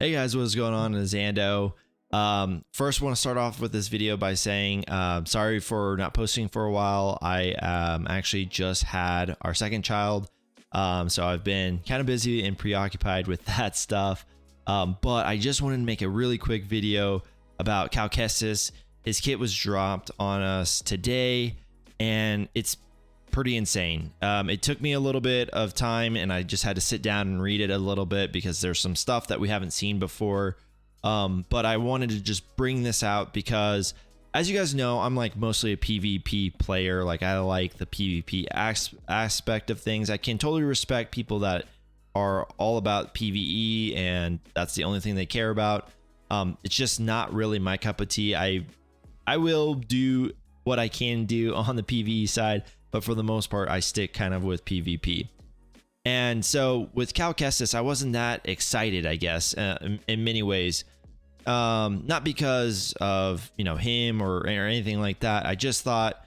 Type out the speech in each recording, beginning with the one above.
Hey guys, what's going on? It's Zando. First, want to start off with this video by saying sorry for not posting for a while. I actually just had our second child, so I've been kind of busy and preoccupied with that stuff. But I just wanted to make a really quick video about Cal Kestis. His kit was dropped on us today, and it's pretty insane. It took me a little bit of time, and I just had to sit down and read it a little bit because there's some stuff that we haven't seen before. But I wanted to just bring this out because, as you guys know, I'm like mostly a PvP player. Like, I like the PvP aspect of things. I can totally respect people that are all about PvE and that's the only thing they care about. It's just not really my cup of tea. I will do what I can do on the PvE side, but for the most part, I stick kind of with PvP. And so with Cal Kestis, I wasn't that excited, I guess, in many ways. Not because of, him or anything like that. I just thought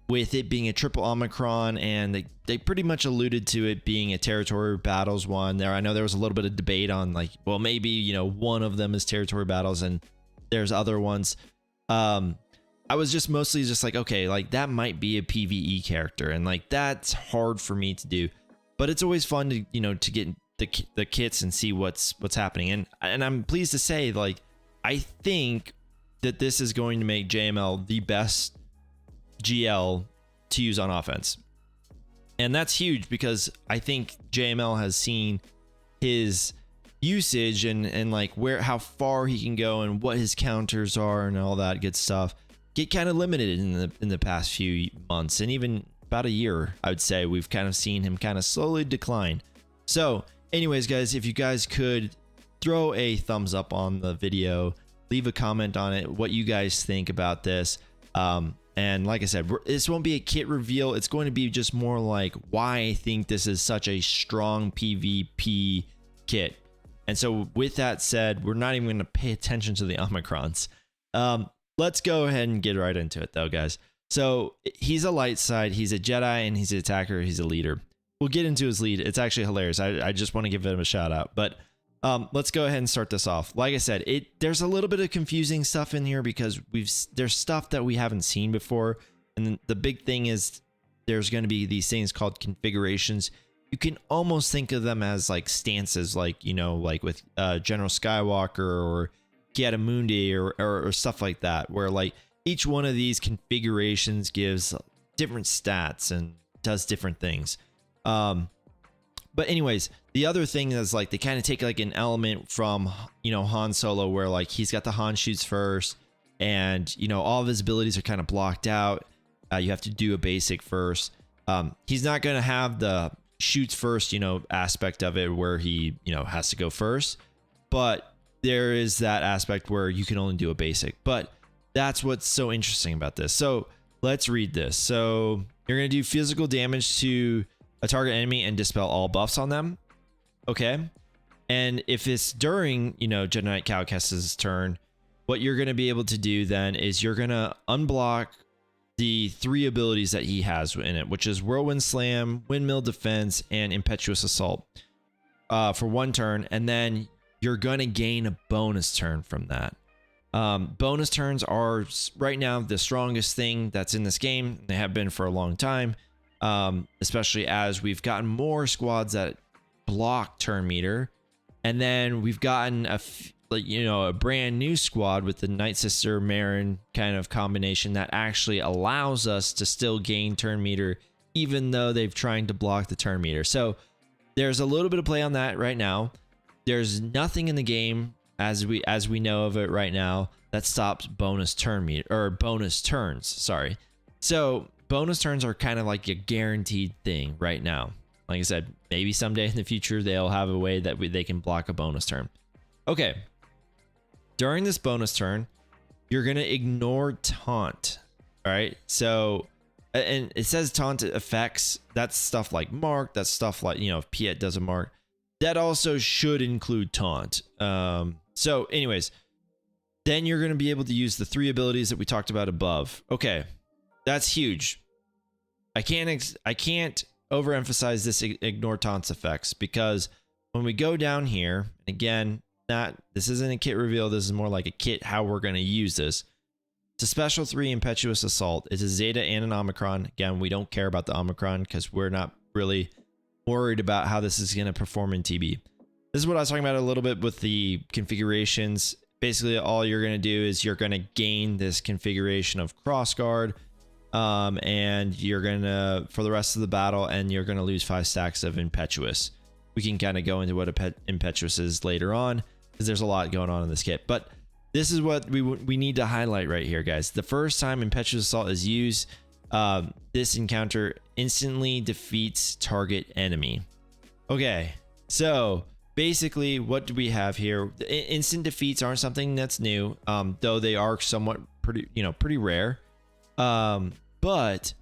with it being a triple Omicron, and they pretty much alluded to it being a territory battles one there. I know there was a little bit of debate on like, well, maybe, one of them is territory battles and there's other ones. I was just mostly just like, okay, like that might be a PvE character, and like that's hard for me to do, but it's always fun to to get the kits and see what's happening. And I'm pleased to say, like, I think that this is going to make JML the best GL to use on offense, and that's huge because I think JML has seen his usage and like how far he can go and what his counters are and all that good stuff get kind of limited in the past few months, and even about a year. I would say we've kind of seen him kind of slowly decline. So anyways, guys, if you guys could throw a thumbs up on the video, leave a comment on it, what you guys think about this. And like I said, this won't be a kit reveal. It's going to be just more like why I think this is such a strong PvP kit. And so with that said, we're not even going to pay attention to the Omicrons. Let's go ahead and get right into it though, guys. So he's a light side, he's a Jedi, and he's an attacker, he's a leader. We'll get into his lead. It's actually hilarious. I just want to give him a shout out. But let's go ahead and start this off. Like I said, there's a little bit of confusing stuff in here because there's stuff that we haven't seen before. And the big thing is there's going to be these things called configurations. You can almost think of them as like stances, like, like with General Skywalker or Mundi or stuff like that, where like each one of these configurations gives different stats and does different things. But anyways, the other thing is like they kind of take like an element from Han Solo, where like he's got the Han shoots first, and all of his abilities are kind of blocked out. You have to do a basic first. He's not going to have the shoots first aspect of it where he has to go first, but there is that aspect where you can only do a basic. But that's what's so interesting about this. So let's read this. So you're going to do physical damage to a target enemy and dispel all buffs on them. Okay. And if it's during, Jedi Knight Cal Kestis' turn, what you're going to be able to do then is you're going to unblock the 3 abilities that he has in it, which is Whirlwind Slam, Windmill Defense, and Impetuous Assault for 1 turn. And then you're going to gain a bonus turn from that. Bonus turns are right now the strongest thing that's in this game. They have been for a long time, especially as we've gotten more squads that block turn meter. And then we've gotten a brand new squad with the Night Sister Marin kind of combination that actually allows us to still gain turn meter, even though they've tried to block the turn meter. So there's a little bit of play on that right now. There's nothing in the game as we know of it right now that stops bonus turn meter or bonus turns. Sorry. So bonus turns are kind of like a guaranteed thing right now. Like I said, maybe someday in the future they'll have a way that they can block a bonus turn. Okay. During this bonus turn, you're gonna ignore taunt. All right. So, and it says taunt effects. That's stuff like mark. That's stuff like if Piet does a mark. That also should include taunt. So anyways, then you're going to be able to use the 3 abilities that we talked about above. Okay, that's huge. I can't overemphasize this ignore taunts effects, because when we go down here, again, not, this isn't a kit reveal. This is more like a kit, how we're going to use this. It's a special 3 Impetuous Assault. It's a Zeta and an Omicron. Again, we don't care about the Omicron because we're not really worried about how this is going to perform in TB. This is what I was talking about a little bit with the configurations. Basically, all you're going to do is you're going to gain this configuration of crossguard, and you're going to, for the rest of the battle, and you're going to lose 5 stacks of Impetuous. We can kind of go into what Impetuous is later on, because there's a lot going on in this kit. But this is what we need to highlight right here, guys. The first time Impetuous Assault is used, this encounter instantly defeats target enemy. Okay, so basically, what do we have here? Instant defeats aren't something that's new, though they are somewhat pretty rare. But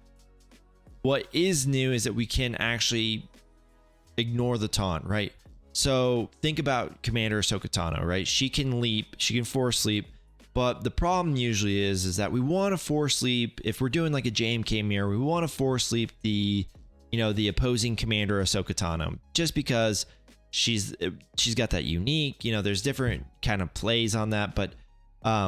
what is new is that we can actually ignore the taunt, right? So think about Commander Ahsoka Tano, right? She can leap, she can force leap, but the problem usually is that we want to force leap. If we're doing like a JMK mirror, we want to force leap the opposing Commander Ahsoka Tano, just because she's got that unique, there's different kind of plays on that, but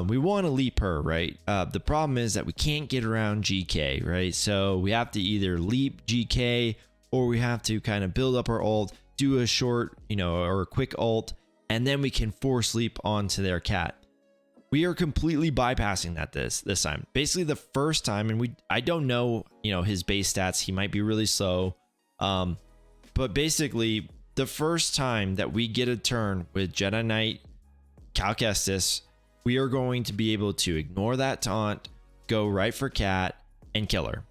we want to leap her, right? The problem is that we can't get around GK, right? So we have to either leap GK, or we have to kind of build up our ult, do a short, or a quick ult, and then we can force leap onto their cat. We are completely bypassing that this time. Basically, the first time, and I don't know, his base stats. He might be really slow, but basically, the first time that we get a turn with Jedi Knight Cal Kestis, we are going to be able to ignore that taunt, go right for cat, and kill her.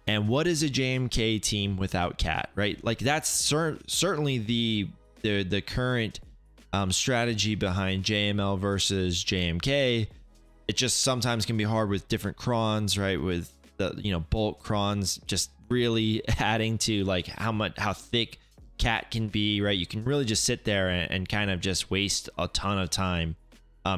And what is a JMK team without cat, right? Like, that's certainly the current strategy behind JML versus JMK. It just sometimes can be hard with different crons, right? With the bulk crons just really adding to like how thick cat can be, right? You can really just sit there and kind of just waste a ton of time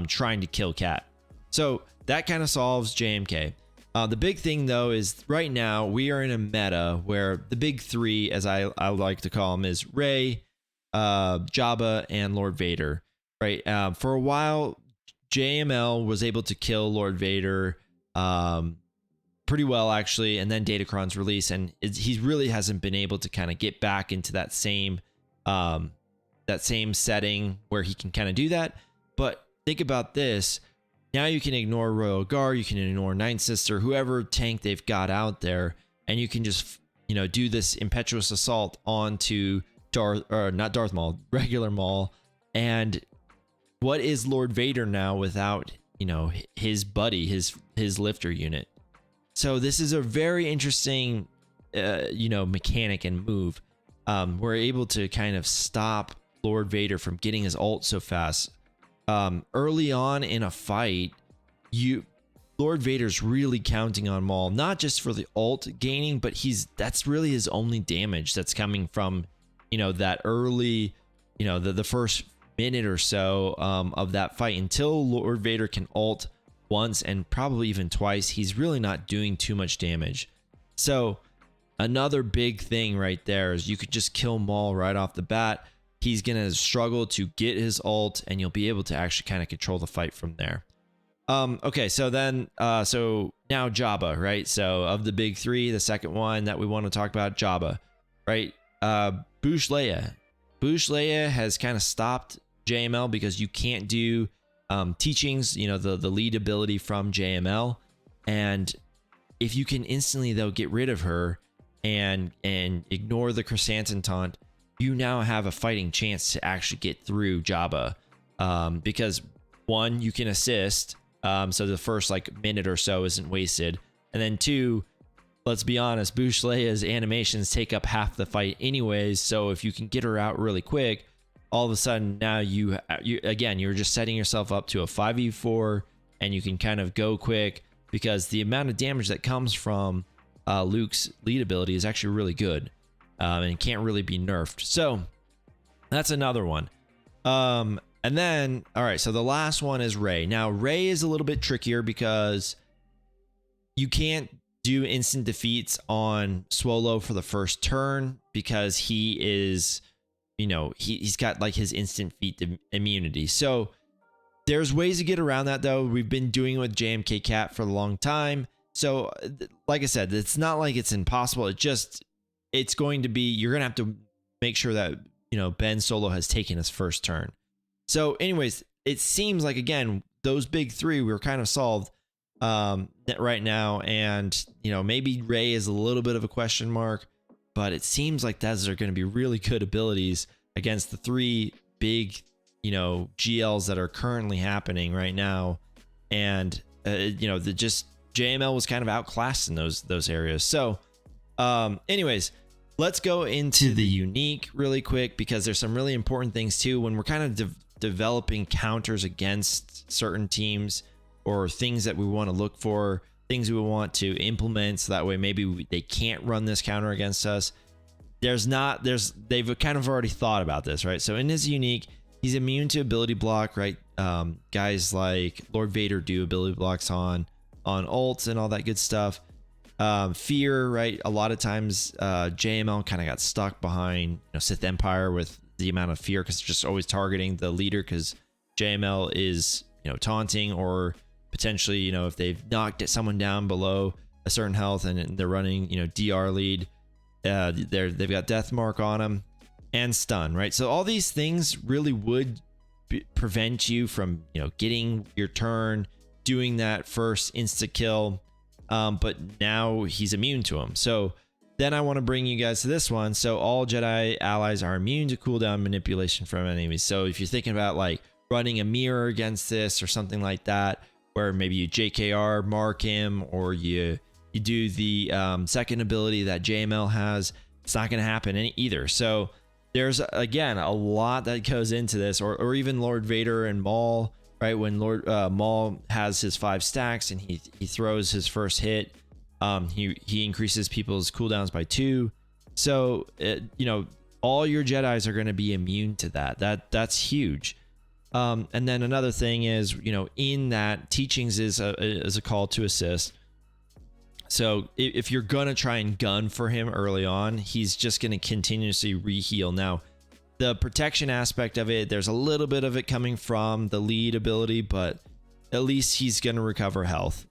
trying to kill cat. So that kind of solves JMK. The big thing though is right now we are in a meta where the big 3, as I like to call them, is Rey, Jabba, and Lord Vader, right? For a while, JML was able to kill Lord Vader pretty well, actually, and then Datacron's release, and he really hasn't been able to kind of get back into that same setting where he can kind of do that. But think about this. Now you can ignore Royal Guard, you can ignore Ninth Sister, whoever tank they've got out there, and you can just do this Impetuous Assault onto not Darth Maul, regular Maul. And what is Lord Vader now without his buddy, his lifter unit? So this is a very interesting mechanic and move. We're able to kind of stop Lord Vader from getting his ult so fast. Early on in a fight, Lord Vader's really counting on Maul, not just for the ult gaining, but that's really his only damage that's coming from that early, the first minute or so of that fight. Until Lord Vader can ult once and probably even twice, he's really not doing too much damage. So another big thing right there is you could just kill Maul right off the bat. He's going to struggle to get his ult, and you'll be able to actually kind of control the fight from there. Okay, so then, so now Jabba, right? So of the big 3, the second one that we want to talk about, Jabba, right? Boush Leia. Boush Leia has kind of stopped JML because you can't do teachings, the lead ability from JML. And if you can instantly, though, get rid of her and ignore the Chrysanthemum taunt, you now have a fighting chance to actually get through Jabba, because 1, you can assist, so the first minute or so isn't wasted, and then 2, let's be honest, Boush Leia's animations take up half the fight anyways. So if you can get her out really quick, all of a sudden now you're just setting yourself up to a 5v4, and you can kind of go quick because the amount of damage that comes from Luke's lead ability is actually really good. And can't really be nerfed. So that's another one. And then, all right, so the last one is Rey. Now, Rey is a little bit trickier because you can't do instant defeats on Swolo for the first turn because he is, you know, he's got like his instant feat immunity. So there's ways to get around that though. We've been doing it with JMK Cat for a long time. So like I said, it's not like it's impossible. It's going to be, you're going to have to make sure that, you know, Ben solo has taken his first turn. So anyways, it seems like, again, those big three were kind of solved right now. And, you know, maybe Ray is a little bit of a question mark, but it seems like those are going to be really good abilities against the three big, you know, GLs that are currently happening right now. And, you know, just JML was kind of outclassed in those areas. So anyways, let's go into the unique really quick, because there's some really important things too when we're kind of developing counters against certain teams, or things that we want to look for, things we want to implement, so that way maybe they can't run this counter against us. They've kind of already thought about this, right? So in his unique, he's immune to ability block, right? Guys like Lord Vader do ability blocks on ults and all that good stuff. Fear, right? A lot of times JML kind of got stuck behind, you know, Sith Empire with the amount of fear, because they're just always targeting the leader, because JML is, you know, taunting, or potentially, you know, if they've knocked someone down below a certain health and they're running, you know, DR lead, they've got death mark on them and stun, right? So all these things really would prevent you from, you know, getting your turn, doing that first insta kill. But now he's immune to them. So then I want to bring you guys to this one. So all Jedi allies are immune to cooldown manipulation from enemies. So if you're thinking about like running a mirror against this or something like that, where maybe you JKR mark him, or you do the second ability that JML has, it's not going to happen either. So there's, again, a lot that goes into this, or even Lord Vader and Maul, right? When Lord Maul has his 5 stacks and he throws his first hit, he increases people's cooldowns by 2. So you know, all your Jedis are going to be immune to that. That's huge. And then another thing is, you know, in that teachings is a call to assist. So if you're gonna try and gun for him early on, he's just gonna continuously reheal. Now, the protection aspect of it, there's a little bit of it coming from the lead ability, but at least he's gonna recover health.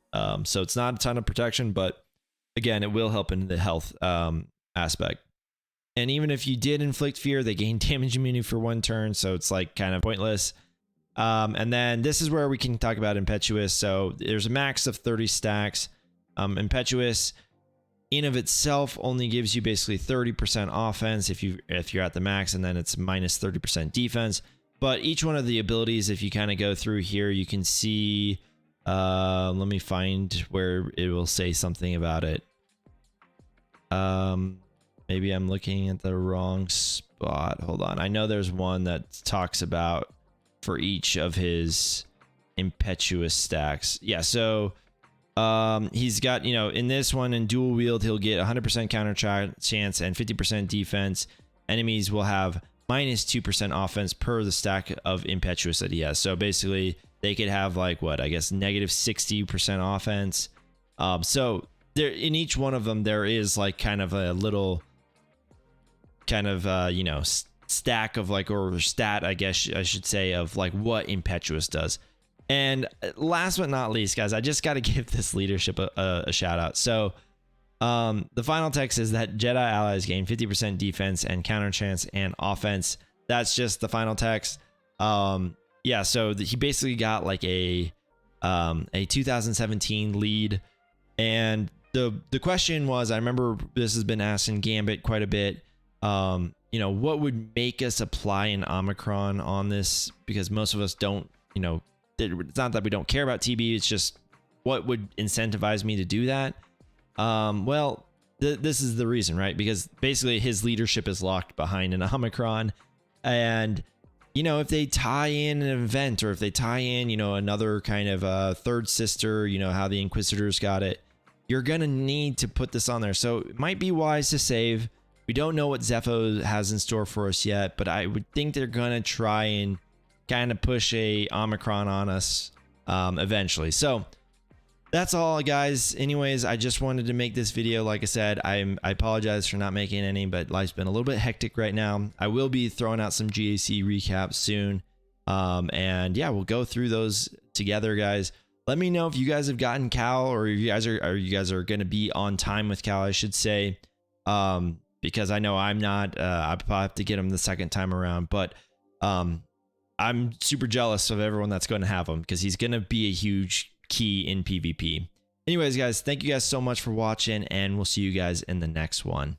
So it's not a ton of protection, but again, it will help in the health aspect. And even if you did inflict fear, they gain damage immunity for 1 turn, so it's like kind of pointless. And then this is where we can talk about Impetuous. So there's a max of 30 stacks. Impetuous in of itself only gives you basically 30% offense if you're at the max, and then it's minus 30% defense. But each one of the abilities, if you kind of go through here, you can see, let me find where it will say something about it. Maybe I'm looking at the wrong spot. Hold on. I know there's one that talks about for each of his Impetuous stacks. Yeah, so he's got, you know, in this one, in dual wield, he'll get 100% counter chance and 50% defense. Enemies will have minus 2% offense per the stack of Impetuous that he has. So basically they could have like, what, I guess negative 60% offense. So there, in each one of them, there is like kind of a little kind of you know, stack of like, or stat, I guess I should say, of like what Impetuous does. And last but not least, guys, I just got to give this leadership a shout out. So the final text is that Jedi allies gain 50% defense and counter chance and offense. That's just the final text. Yeah, so he basically got like a 2017 lead. And the question was, I remember this has been asked in Gambit quite a bit. You know, what would make us apply an Omicron on this? Because most of us don't, you know, it's not that we don't care about TB, it's just what would incentivize me to do that? Well, this is the reason, right? Because basically his leadership is locked behind an Omicron. And, you know, if they tie in an event, or if they tie in, you know, another kind of third sister, you know, how the Inquisitors got it, you're going to need to put this on there. So it might be wise to save. We don't know what Zepho has in store for us yet, but I would think they're going to try and kind of push a Omicron on us eventually. So that's all, guys. Anyways, I just wanted to make this video. Like I said, I apologize for not making any, but life's been a little bit hectic right now. I will be throwing out some GAC recaps soon. And yeah, we'll go through those together, guys. Let me know if you guys have gotten Cal, or you guys are going to be on time with Cal, I should say. Because I know I'm not. I probably have to get him the second time around, but I'm super jealous of everyone that's going to have him, because he's going to be a huge key in PvP. Anyways, guys, thank you guys so much for watching, and we'll see you guys in the next one.